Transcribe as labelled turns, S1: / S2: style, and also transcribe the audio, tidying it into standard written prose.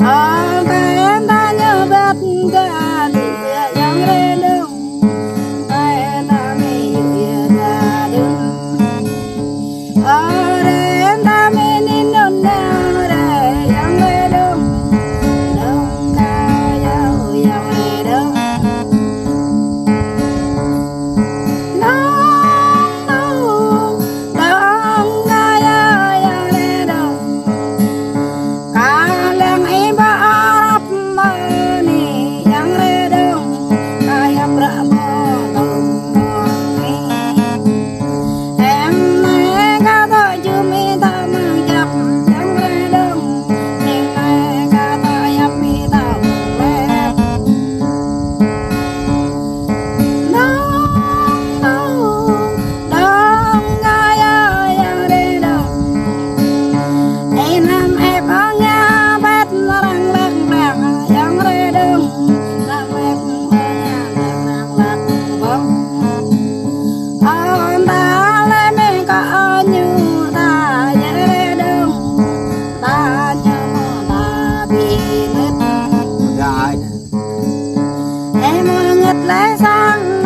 S1: Cái ta nhớ biết cả địa yang redung cái ta mi ra đừng ở ta mi nín đồn đeo để yang redung đông ca dâu yang redung đông đông đông ca dâu yang redung kalian iba Arab mani yang redung kayak berabotong em kata cumi tak mengjap yang redung nilai kata yang minta boleh dong kaya yang redung enam ebangnya bet nerang leng yang redung lamek punya nerang leng bang antale meka anyu ta ya redung tanya ta binget
S2: gái
S1: em ngất lẽ sang